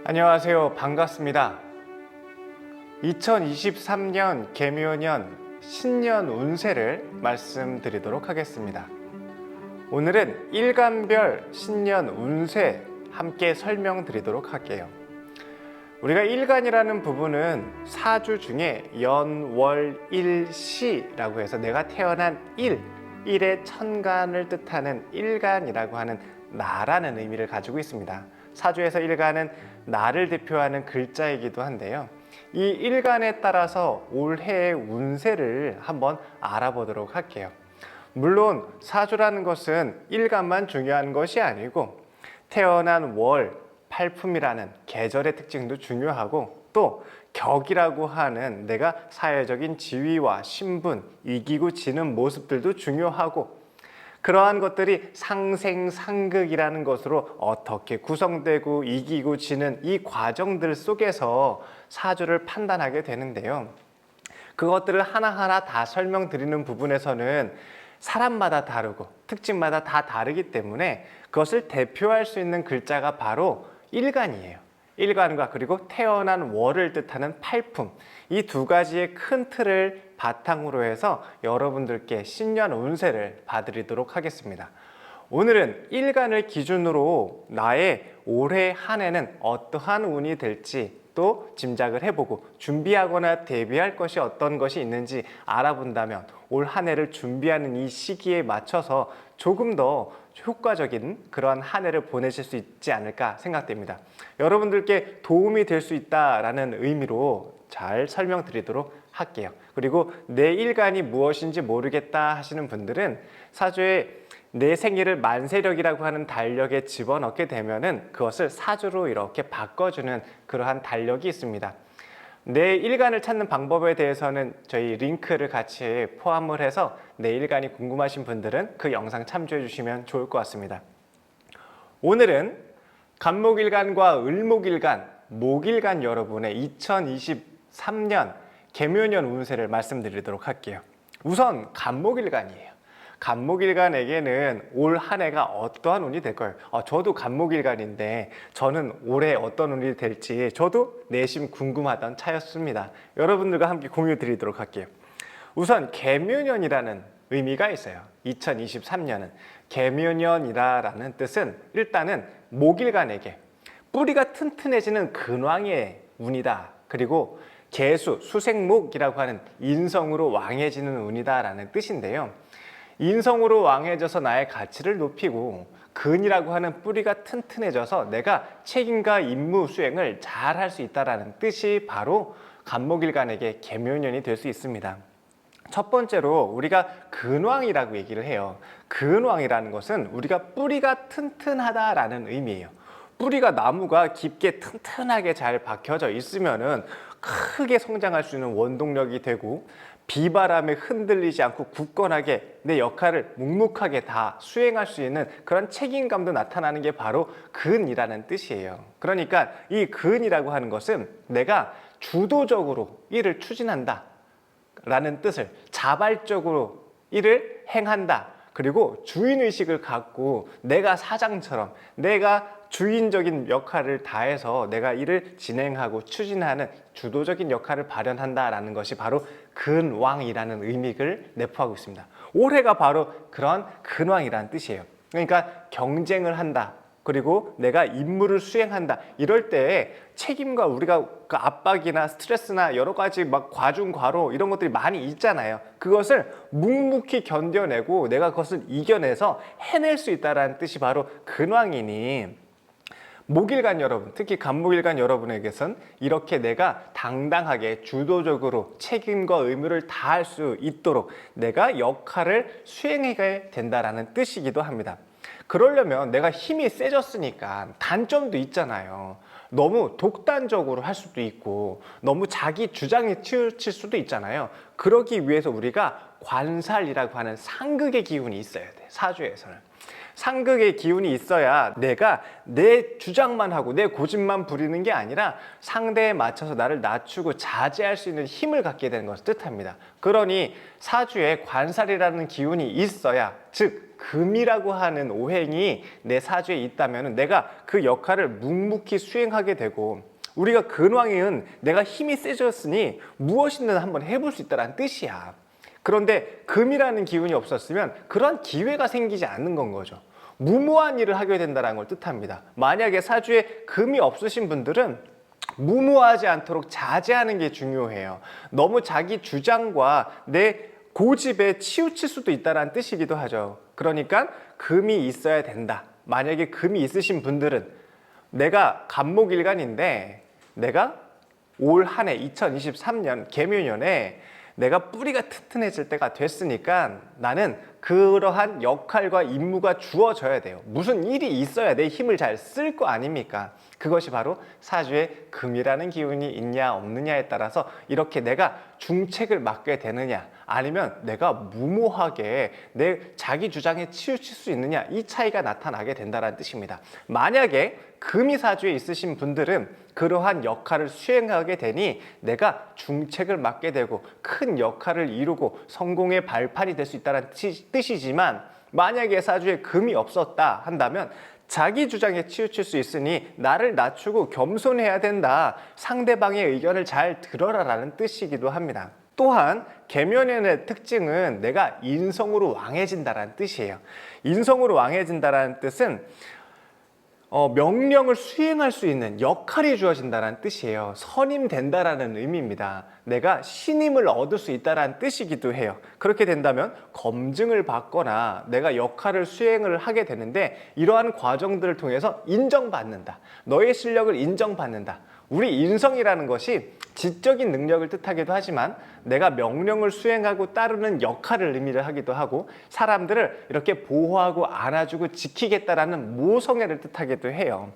안녕하세요. 반갑습니다. 2023년 개묘년 신년 운세를 말씀드리도록 하겠습니다. 오늘은 일간별 신년 운세 함께 설명드리도록 할게요. 우리가 일간이라는 부분은 사주 중에 연, 월, 일, 시라고 해서 내가 태어난 일의 천간을 뜻하는 일간이라고 하는 나라는 의미를 가지고 있습니다. 사주에서 일간은 나를 대표하는 글자이기도 한데요. 이 일간에 따라서 올해의 운세를 한번 알아보도록 할게요. 물론 사주라는 것은 일간만 중요한 것이 아니고 태어난 월, 팔품이라는 계절의 특징도 중요하고 또 격이라고 하는 내가 사회적인 지위와 신분, 이기고 지는 모습들도 중요하고 그러한 것들이 상생상극이라는 것으로 어떻게 구성되고 이기고 지는 이 과정들 속에서 사주를 판단하게 되는데요. 그것들을 하나하나 다 설명드리는 부분에서는 사람마다 다르고 특징마다 다 다르기 때문에 그것을 대표할 수 있는 글자가 바로 일간이에요. 일간과 그리고 태어난 월을 뜻하는 팔품, 이 두 가지의 큰 틀을 바탕으로 해서 여러분들께 신년 운세를 봐드리도록 하겠습니다. 오늘은 일간을 기준으로 나의 올해 한 해는 어떠한 운이 될지 또 짐작을 해보고 준비하거나 대비할 것이 어떤 것이 있는지 알아본다면 올 한 해를 준비하는 이 시기에 맞춰서 조금 더 효과적인 그러한 한 해를 보내실 수 있지 않을까 생각됩니다. 여러분들께 도움이 될 수 있다라는 의미로 잘 설명드리도록 할게요. 그리고 내 일간이 무엇인지 모르겠다 하시는 분들은 사주에 내 생일을 만세력이라고 하는 달력에 집어넣게 되면은 그것을 사주로 이렇게 바꿔주는 그러한 달력이 있습니다. 내 일간을 찾는 방법에 대해서는 저희 링크를 같이 포함을 해서 내 일간이 궁금하신 분들은 그 영상 참조해 주시면 좋을 것 같습니다. 오늘은 간목일간과 을목일간, 목일간 여러분의 2023년 개묘년 운세를 말씀드리도록 할게요. 우선 간목일간이에요. 간목일간에게는 올 한 해가 어떠한 운이 될까요? 저도 간목일간인데 저는 올해 어떤 운이 될지 저도 내심 궁금하던 차였습니다. 여러분들과 함께 공유 드리도록 할게요. 우선 개묘년이라는 의미가 있어요. 2023년은 개묘년이라는 뜻은 일단은 목일간에게 뿌리가 튼튼해지는 근왕의 운이다. 그리고 개수, 수생목이라고 하는 인성으로 왕해지는 운이다라는 뜻인데요. 인성으로 왕해져서 나의 가치를 높이고 근이라고 하는 뿌리가 튼튼해져서 내가 책임과 임무 수행을 잘 할 수 있다는 뜻이 바로 간목일간에게 개묘년이 될 수 있습니다. 첫 번째로 우리가 근왕이라고 얘기를 해요. 근왕이라는 것은 우리가 뿌리가 튼튼하다라는 의미예요. 뿌리가 나무가 깊게 튼튼하게 잘 박혀져 있으면은 크게 성장할 수 있는 원동력이 되고 비바람에 흔들리지 않고 굳건하게 내 역할을 묵묵하게 다 수행할 수 있는 그런 책임감도 나타나는 게 바로 근이라는 뜻이에요. 그러니까 이 근이라고 하는 것은 내가 주도적으로 일을 추진한다 라는 뜻을, 자발적으로 일을 행한다, 그리고 주인의식을 갖고 내가 사장처럼 내가 주인적인 역할을 다해서 내가 일을 진행하고 추진하는 주도적인 역할을 발현한다라는 것이 바로 근왕이라는 의미를 내포하고 있습니다. 올해가 바로 그런 근왕이라는 뜻이에요. 그러니까 경쟁을 한다, 그리고 내가 임무를 수행한다, 이럴 때 책임과 우리가 그 압박이나 스트레스나 여러 가지 막 과중과로 이런 것들이 많이 있잖아요. 그것을 묵묵히 견뎌내고 내가 그것을 이겨내서 해낼 수 있다는 뜻이 바로 근왕이니 목일간 여러분, 특히 간목일간 여러분에게선 이렇게 내가 당당하게 주도적으로 책임과 의무를 다할 수 있도록 내가 역할을 수행하게 된다는 뜻이기도 합니다. 그러려면 내가 힘이 세졌으니까 단점도 있잖아요. 너무 독단적으로 할 수도 있고 너무 자기 주장에 치우칠 수도 있잖아요. 그러기 위해서 우리가 관살이라고 하는 상극의 기운이 있어야 돼, 사주에서는. 상극의 기운이 있어야 내가 내 주장만 하고 내 고집만 부리는 게 아니라 상대에 맞춰서 나를 낮추고 자제할 수 있는 힘을 갖게 되는 것을 뜻합니다. 그러니 사주에 관살이라는 기운이 있어야, 즉 금이라고 하는 오행이 내 사주에 있다면 내가 그 역할을 묵묵히 수행하게 되고, 우리가 근왕은 내가 힘이 세졌으니 무엇이든 한번 해볼 수 있다는 뜻이야. 그런데 금이라는 기운이 없었으면 그런 기회가 생기지 않는 건 거죠. 무모한 일을 하게 된다는 걸 뜻합니다. 만약에 사주에 금이 없으신 분들은 무모하지 않도록 자제하는 게 중요해요. 너무 자기 주장과 내 고집에 치우칠 수도 있다는 뜻이기도 하죠. 그러니까 금이 있어야 된다. 만약에 금이 있으신 분들은 내가 갑목일간인데 내가 올 한 해 2023년 개묘년에 내가 뿌리가 튼튼해질 때가 됐으니까 나는 그러한 역할과 임무가 주어져야 돼요. 무슨 일이 있어야 내 힘을 잘 쓸 거 아닙니까? 그것이 바로 사주에 금이라는 기운이 있냐 없느냐에 따라서 이렇게 내가 중책을 맡게 되느냐, 아니면 내가 무모하게 내 자기 주장에 치우칠 수 있느냐, 이 차이가 나타나게 된다는 뜻입니다. 만약에 금이 사주에 있으신 분들은 그러한 역할을 수행하게 되니 내가 중책을 맡게 되고 큰 역할을 이루고 성공의 발판이 될 수 있다는 뜻이지만, 만약에 사주에 금이 없었다 한다면 자기 주장에 치우칠 수 있으니 나를 낮추고 겸손해야 된다. 상대방의 의견을 잘 들어라라는 뜻이기도 합니다. 또한 개묘년의 특징은 내가 인성으로 왕해진다는 뜻이에요. 인성으로 왕해진다는 뜻은 명령을 수행할 수 있는 역할이 주어진다는 뜻이에요. 선임된다라는 의미입니다. 내가 신임을 얻을 수 있다는 뜻이기도 해요. 그렇게 된다면 검증을 받거나 내가 역할을 수행을 하게 되는데 이러한 과정들을 통해서 인정받는다. 너의 실력을 인정받는다. 우리 인성이라는 것이 지적인 능력을 뜻하기도 하지만 내가 명령을 수행하고 따르는 역할을 의미를 하기도 하고, 사람들을 이렇게 보호하고 안아주고 지키겠다라는 모성애를 뜻하기도 해요.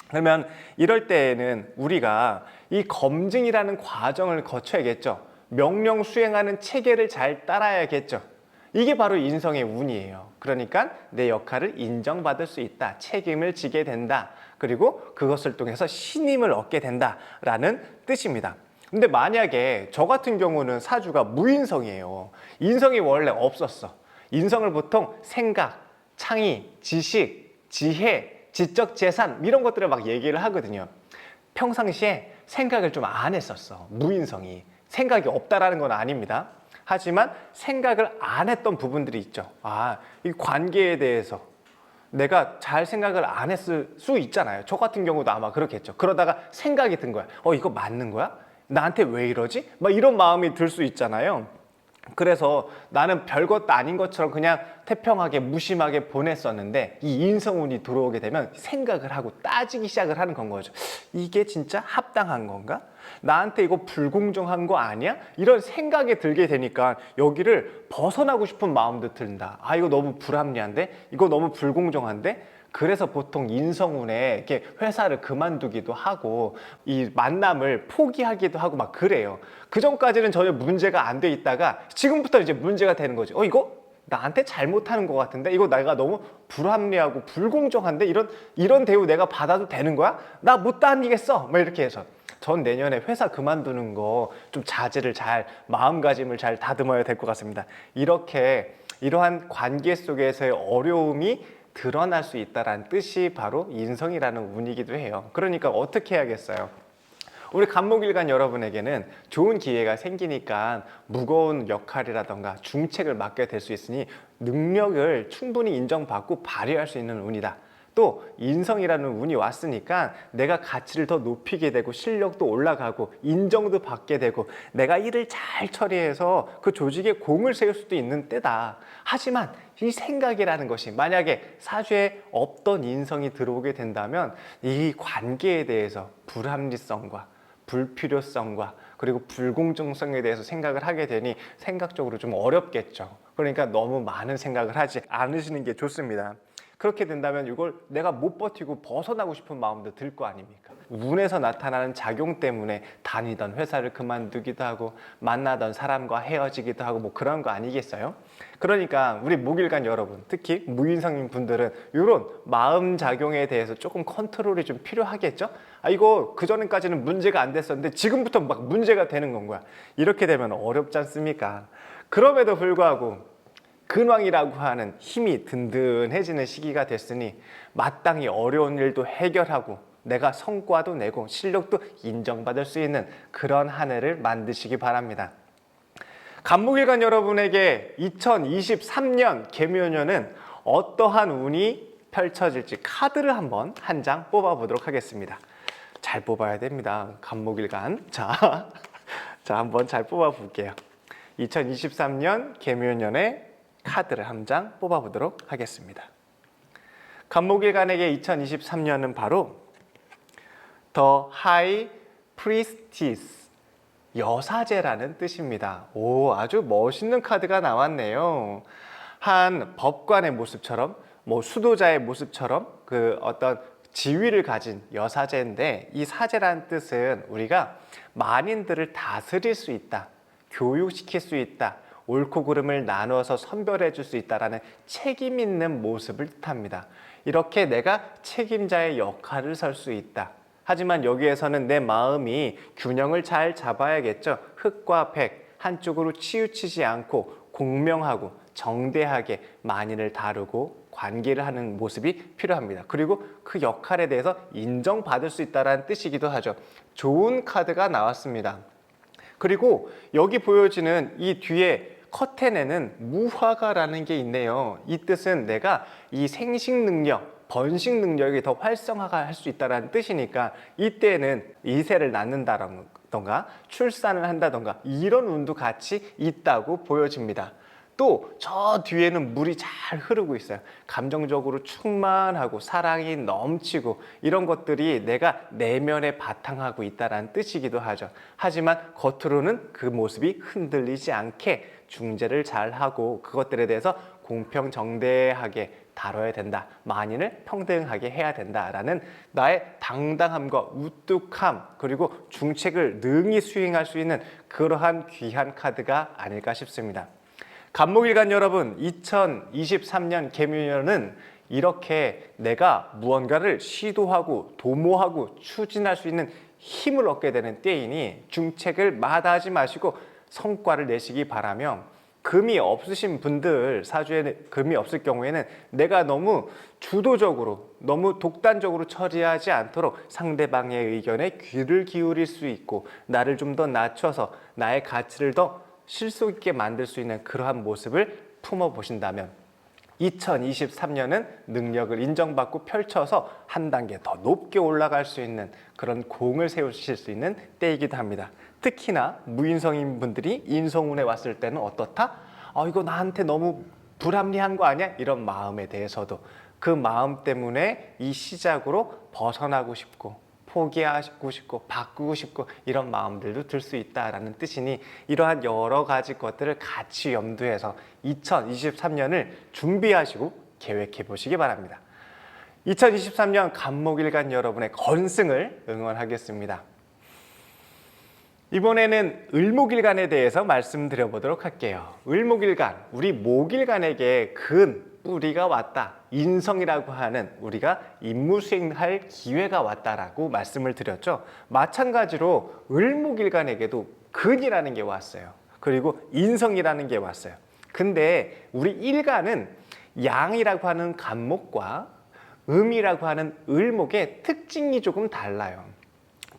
그러면 이럴 때에는 우리가 이 검증이라는 과정을 거쳐야겠죠. 명령 수행하는 체계를 잘 따라야겠죠. 이게 바로 인성의 운이에요. 그러니까 내 역할을 인정받을 수 있다. 책임을 지게 된다. 그리고 그것을 통해서 신임을 얻게 된다라는 뜻입니다. 근데 만약에 저 같은 경우는 사주가 무인성이에요. 인성이 원래 없었어. 인성을 보통 생각, 창의, 지식, 지혜, 지적 재산 이런 것들을 막 얘기를 하거든요. 평상시에 생각을 좀 안 했었어. 무인성이. 생각이 없다라는 건 아닙니다. 하지만 생각을 안 했던 부분들이 있죠. 이 관계에 대해서 내가 잘 생각을 안 했을 수 있잖아요. 저 같은 경우도 아마 그렇겠죠. 그러다가 생각이 든 거야. 이거 맞는 거야? 나한테 왜 이러지? 막 이런 마음이 들 수 있잖아요. 그래서 나는 별것도 아닌 것처럼 그냥 태평하게 무심하게 보냈었는데 이 인성운이 들어오게 되면 생각을 하고 따지기 시작을 하는 건 거죠. 이게 진짜 합당한 건가? 나한테 이거 불공정한 거 아니야? 이런 생각이 들게 되니까 여기를 벗어나고 싶은 마음도 든다. 이거 너무 불합리한데? 이거 너무 불공정한데? 그래서 보통 인성운에 이렇게 회사를 그만두기도 하고 이 만남을 포기하기도 하고 막 그래요. 그 전까지는 전혀 문제가 안 돼 있다가 지금부터 이제 문제가 되는 거죠. 이거 나한테 잘못하는 것 같은데, 이거 내가 너무 불합리하고 불공정한데, 이런 대우 내가 받아도 되는 거야? 나 못 다니겠어. 막 이렇게 해서 전 내년에 회사 그만두는 거 좀 자제를 잘, 마음가짐을 잘 다듬어야 될 것 같습니다. 이러한 관계 속에서의 어려움이 드러날 수 있다는 뜻이 바로 인성이라는 운이기도 해요. 그러니까 어떻게 해야겠어요? 우리 갑목일간 여러분에게는 좋은 기회가 생기니까 무거운 역할이라던가 중책을 맡게 될 수 있으니 능력을 충분히 인정받고 발휘할 수 있는 운이다. 또 인성이라는 운이 왔으니까 내가 가치를 더 높이게 되고 실력도 올라가고 인정도 받게 되고 내가 일을 잘 처리해서 그 조직에 공을 세울 수도 있는 때다. 하지만 이 생각이라는 것이 만약에 사주에 없던 인성이 들어오게 된다면 이 관계에 대해서 불합리성과 불필요성과 그리고 불공정성에 대해서 생각을 하게 되니 생각적으로 좀 어렵겠죠. 그러니까 너무 많은 생각을 하지 않으시는 게 좋습니다. 그렇게 된다면 이걸 내가 못 버티고 벗어나고 싶은 마음도 들 거 아닙니까? 운에서 나타나는 작용 때문에 다니던 회사를 그만두기도 하고 만나던 사람과 헤어지기도 하고 뭐 그런 거 아니겠어요? 그러니까 우리 목일간 여러분, 특히 무인성인 분들은 이런 마음 작용에 대해서 조금 컨트롤이 좀 필요하겠죠? 이거 그전까지는 문제가 안 됐었는데 지금부터 막 문제가 되는 건 거야. 이렇게 되면 어렵지 않습니까? 그럼에도 불구하고 근황이라고 하는 힘이 든든해지는 시기가 됐으니 마땅히 어려운 일도 해결하고 내가 성과도 내고 실력도 인정받을 수 있는 그런 한 해를 만드시기 바랍니다. 간목일간 여러분에게 2023년 개묘년은 어떠한 운이 펼쳐질지 카드를 한번 한 장 뽑아보도록 하겠습니다. 잘 뽑아야 됩니다. 간목일간. 자, 한번 잘 뽑아볼게요. 2023년 개묘년의 카드를 한 장 뽑아보도록 하겠습니다. 간목일간에게 2023년은 바로 The High Priestess, 여사제라는 뜻입니다. 오, 아주 멋있는 카드가 나왔네요. 한 법관의 모습처럼, 수도자의 모습처럼 그 어떤 지위를 가진 여사제인데, 이 사제라는 뜻은 우리가 만인들을 다스릴 수 있다, 교육시킬 수 있다, 옳고 그름을 나누어서 선별해 줄 수 있다라는 책임 있는 모습을 뜻합니다. 이렇게 내가 책임자의 역할을 설 수 있다. 하지만 여기에서는 내 마음이 균형을 잘 잡아야겠죠. 흑과 백 한쪽으로 치우치지 않고 공명하고 정대하게 만인을 다루고 관계를 하는 모습이 필요합니다. 그리고 그 역할에 대해서 인정받을 수 있다는 뜻이기도 하죠. 좋은 카드가 나왔습니다. 그리고 여기 보여지는 이 뒤에 커튼에는 무화과라는 게 있네요. 이 뜻은 내가 이 생식 능력, 번식 능력이 더 활성화가 할 수 있다는 뜻이니까 이때는 이세를 낳는다던가 출산을 한다던가 이런 운도 같이 있다고 보여집니다. 또 저 뒤에는 물이 잘 흐르고 있어요. 감정적으로 충만하고 사랑이 넘치고 이런 것들이 내가 내면에 바탕하고 있다는 뜻이기도 하죠. 하지만 겉으로는 그 모습이 흔들리지 않게 중재를 잘하고 그것들에 대해서 공평정대하게 다뤄야 된다. 만인을 평등하게 해야 된다라는 나의 당당함과 우뚝함, 그리고 중책을 능히 수행할 수 있는 그러한 귀한 카드가 아닐까 싶습니다. 간목일간 여러분, 2023년 개묘년은 이렇게 내가 무언가를 시도하고 도모하고 추진할 수 있는 힘을 얻게 되는 때이니 중책을 마다하지 마시고 성과를 내시기 바라며, 금이 없으신 분들, 사주에 금이 없을 경우에는 내가 너무 주도적으로, 너무 독단적으로 처리하지 않도록 상대방의 의견에 귀를 기울일 수 있고 나를 좀 더 낮춰서 나의 가치를 더 실속 있게 만들 수 있는 그러한 모습을 품어보신다면 2023년은 능력을 인정받고 펼쳐서 한 단계 더 높게 올라갈 수 있는 그런 공을 세우실 수 있는 때이기도 합니다. 특히나 무인성인 분들이 인성운에 왔을 때는 어떻다? 이거 나한테 너무 불합리한 거 아니야? 이런 마음에 대해서도 그 마음 때문에 이 시작으로 벗어나고 싶고 포기하고 싶고 바꾸고 싶고 이런 마음들도 들 수 있다라는 뜻이니 이러한 여러 가지 것들을 같이 염두해서 2023년을 준비하시고 계획해 보시기 바랍니다. 2023년 간목일간 여러분의 건승을 응원하겠습니다. 이번에는 을목일간에 대해서 말씀드려 보도록 할게요. 을목일간, 우리 목일간에게 근, 뿌리가 왔다. 인성이라고 하는 우리가 임무 수행할 기회가 왔다라고 말씀을 드렸죠. 마찬가지로 을목일간에게도 근이라는 게 왔어요. 그리고 인성이라는 게 왔어요. 근데 우리 일간은 양이라고 하는 간목과 음이라고 하는 을목의 특징이 조금 달라요.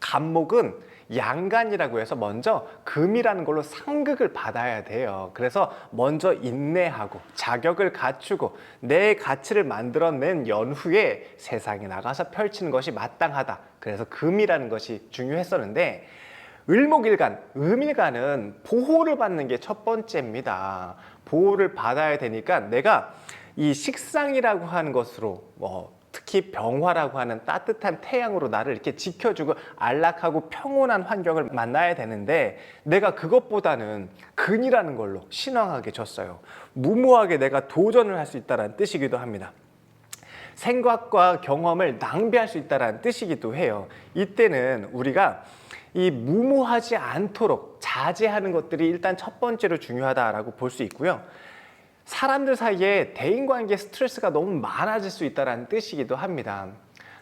간목은 양간이라고 해서 먼저 금이라는 걸로 상극을 받아야 돼요. 그래서 먼저 인내하고 자격을 갖추고 내 가치를 만들어낸 연후에 세상에 나가서 펼치는 것이 마땅하다. 그래서 금이라는 것이 중요했었는데 을목일간, 음일간은 보호를 받는 게 첫 번째입니다. 보호를 받아야 되니까 내가 이 식상이라고 하는 것으로 특히 병화라고 하는 따뜻한 태양으로 나를 이렇게 지켜주고 안락하고 평온한 환경을 만나야 되는데 내가 그것보다는 근이라는 걸로 신앙하게 졌어요. 무모하게 내가 도전을 할 수 있다는 뜻이기도 합니다. 생각과 경험을 낭비할 수 있다는 뜻이기도 해요. 이때는 우리가 이 무모하지 않도록 자제하는 것들이 일단 첫 번째로 중요하다라고 볼 수 있고요. 사람들 사이에 대인관계 스트레스가 너무 많아질 수 있다는 뜻이기도 합니다.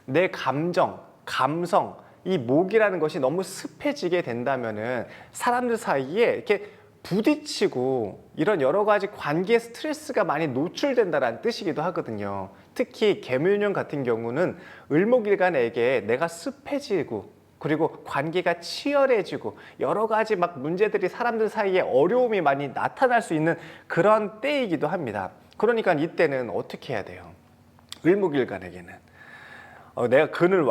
내 감정, 감성, 이 목이라는 것이 너무 습해지게 된다면은 사람들 사이에 이렇게 부딪히고 이런 여러 가지 관계 스트레스가 많이 노출된다는 뜻이기도 하거든요. 특히 개묘년 같은 경우는 을목일간에게 내가 습해지고 그리고 관계가 치열해지고 여러 가지 막 문제들이 사람들 사이에 어려움이 많이 나타날 수 있는 그런 때이기도 합니다. 그러니까 이때는 어떻게 해야 돼요? 을목일간에게는 내가 근을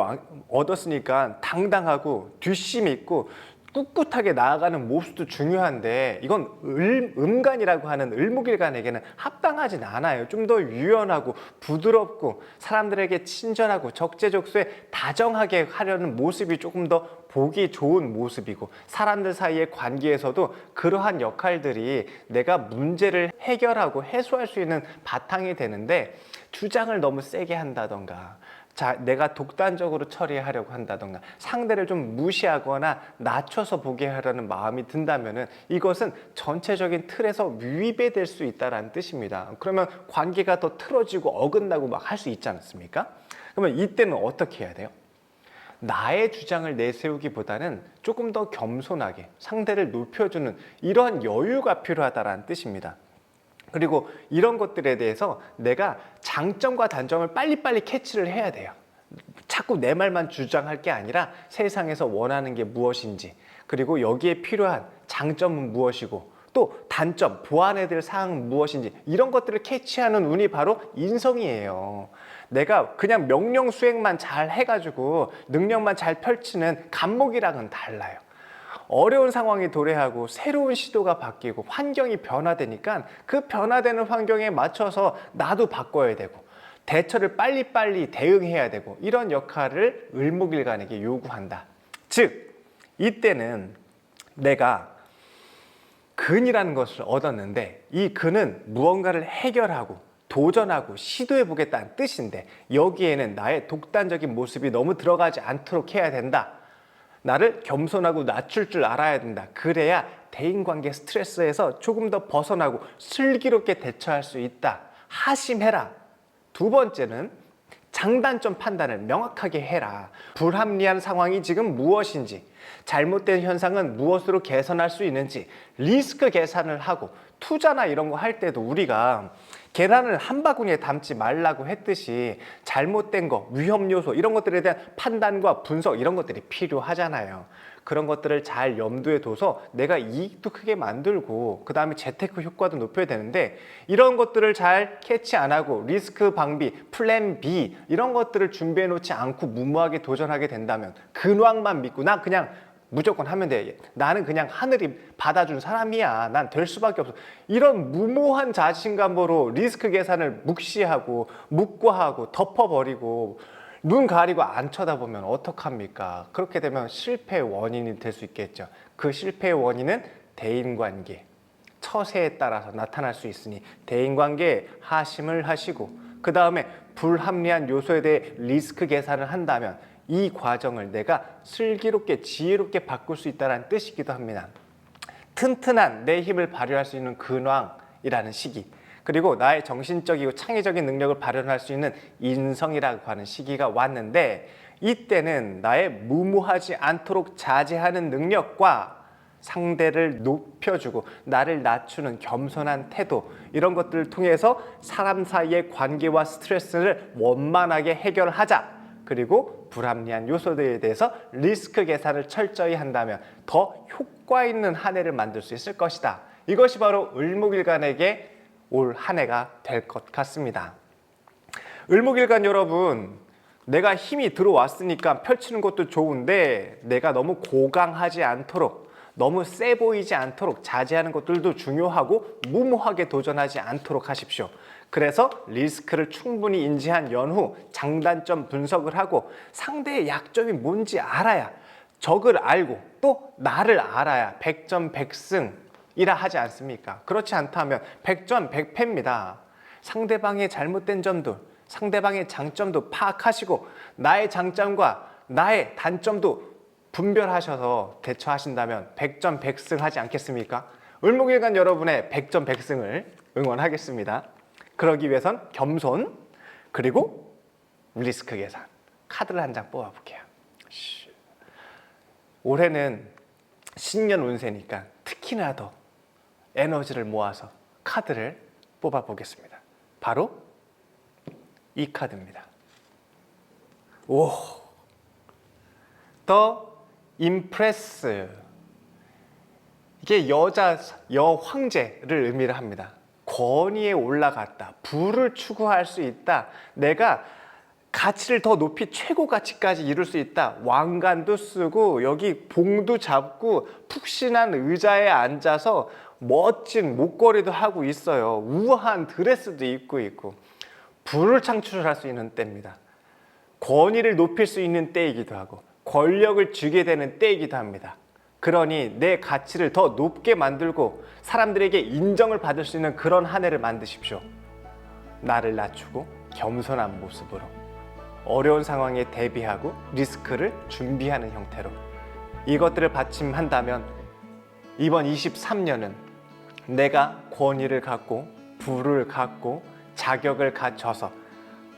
얻었으니까 당당하고 뒷심이 있고 꿋꿋하게 나아가는 모습도 중요한데 이건 음간이라고 하는 을목일간에게는 합당하진 않아요. 좀 더 유연하고 부드럽고 사람들에게 친절하고 적재적소에 다정하게 하려는 모습이 조금 더 보기 좋은 모습이고 사람들 사이의 관계에서도 그러한 역할들이 내가 문제를 해결하고 해소할 수 있는 바탕이 되는데 주장을 너무 세게 한다던가 내가 독단적으로 처리하려고 한다던가 상대를 좀 무시하거나 낮춰서 보게 하려는 마음이 든다면은 이것은 전체적인 틀에서 위배될 수 있다는 뜻입니다. 그러면 관계가 더 틀어지고 어긋나고 막 할 수 있지 않습니까? 그러면 이때는 어떻게 해야 돼요? 나의 주장을 내세우기보다는 조금 더 겸손하게 상대를 높여주는 이러한 여유가 필요하다는 뜻입니다. 그리고 이런 것들에 대해서 내가 장점과 단점을 빨리빨리 캐치를 해야 돼요. 자꾸 내 말만 주장할 게 아니라 세상에서 원하는 게 무엇인지 그리고 여기에 필요한 장점은 무엇이고 또 단점, 보완해야 될 사항은 무엇인지 이런 것들을 캐치하는 운이 바로 인성이에요. 내가 그냥 명령 수행만 잘 해가지고 능력만 잘 펼치는 간목이랑은 달라요. 어려운 상황이 도래하고 새로운 시도가 바뀌고 환경이 변화되니까 그 변화되는 환경에 맞춰서 나도 바꿔야 되고 대처를 빨리빨리 대응해야 되고 이런 역할을 을목일간에게 요구한다. 즉 이때는 내가 근이라는 것을 얻었는데 이 근은 무언가를 해결하고 도전하고 시도해보겠다는 뜻인데 여기에는 나의 독단적인 모습이 너무 들어가지 않도록 해야 된다. 나를 겸손하고 낮출 줄 알아야 된다. 그래야 대인관계 스트레스에서 조금 더 벗어나고 슬기롭게 대처할 수 있다. 하심해라. 두 번째는 장단점 판단을 명확하게 해라. 불합리한 상황이 지금 무엇인지, 잘못된 현상은 무엇으로 개선할 수 있는지 리스크 계산을 하고 투자나 이런 거 할 때도 우리가 계란을 한 바구니에 담지 말라고 했듯이 잘못된 거, 위험 요소 이런 것들에 대한 판단과 분석 이런 것들이 필요하잖아요. 그런 것들을 잘 염두에 둬서 내가 이익도 크게 만들고 그 다음에 재테크 효과도 높여야 되는데 이런 것들을 잘 캐치 안 하고 리스크 방비, 플랜 B 이런 것들을 준비해 놓지 않고 무모하게 도전하게 된다면 근황만 믿고 나 그냥 무조건 하면 돼. 나는 그냥 하늘이 받아준 사람이야. 난 될 수밖에 없어. 이런 무모한 자신감으로 리스크 계산을 묵시하고 묵과하고 덮어버리고 눈 가리고 안 쳐다보면 어떡합니까? 그렇게 되면 실패의 원인이 될 수 있겠죠. 그 실패의 원인은 대인관계, 처세에 따라서 나타날 수 있으니 대인관계에 하심을 하시고 그 다음에 불합리한 요소에 대해 리스크 계산을 한다면 이 과정을 내가 슬기롭게 지혜롭게 바꿀 수 있다는 뜻이기도 합니다. 튼튼한 내 힘을 발휘할 수 있는 근황이라는 시기 그리고 나의 정신적이고 창의적인 능력을 발현할 수 있는 인성이라고 하는 시기가 왔는데 이때는 나의 무모하지 않도록 자제하는 능력과 상대를 높여주고 나를 낮추는 겸손한 태도 이런 것들을 통해서 사람 사이의 관계와 스트레스를 원만하게 해결하자. 그리고 불합리한 요소들에 대해서 리스크 계산을 철저히 한다면 더 효과 있는 한 해를 만들 수 있을 것이다. 이것이 바로 을목일간에게 올 한 해가 될 것 같습니다. 을목일간 여러분, 내가 힘이 들어왔으니까 펼치는 것도 좋은데 내가 너무 고강하지 않도록 너무 세 보이지 않도록 자제하는 것들도 중요하고 무모하게 도전하지 않도록 하십시오. 그래서 리스크를 충분히 인지한 연후 장단점 분석을 하고 상대의 약점이 뭔지 알아야 적을 알고 또 나를 알아야 백전백승이라 하지 않습니까? 그렇지 않다면 백전백패입니다. 상대방의 잘못된 점도 상대방의 장점도 파악하시고 나의 장점과 나의 단점도 분별하셔서 대처하신다면 백전백승하지 않겠습니까? 을목일간 여러분의 백전백승을 응원하겠습니다. 그러기 위해선 겸손 그리고 리스크 계산 카드를 한 장 뽑아볼게요. 올해는 신년 운세니까 특히나 더 에너지를 모아서 카드를 뽑아 보겠습니다. 바로 이 카드입니다. 오, 더 임프레스. 이게 여황제를 의미를 합니다. 권위에 올라갔다, 부를 추구할 수 있다, 내가 가치를 더 높이 최고 가치까지 이룰 수 있다. 왕관도 쓰고 여기 봉도 잡고 푹신한 의자에 앉아서 멋진 목걸이도 하고 있어요. 우아한 드레스도 입고 있고 부를 창출할 수 있는 때입니다. 권위를 높일 수 있는 때이기도 하고 권력을 쥐게 되는 때이기도 합니다. 그러니 내 가치를 더 높게 만들고 사람들에게 인정을 받을 수 있는 그런 한 해를 만드십시오. 나를 낮추고 겸손한 모습으로 어려운 상황에 대비하고 리스크를 준비하는 형태로 이것들을 받침한다면 이번 23년은 내가 권위를 갖고 부를 갖고 자격을 갖춰서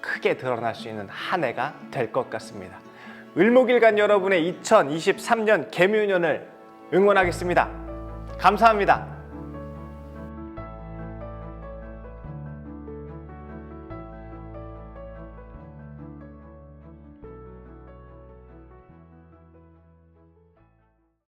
크게 드러날 수 있는 한 해가 될 것 같습니다. 을목일간 여러분의 2023년 개묘년을 응원하겠습니다. 감사합니다.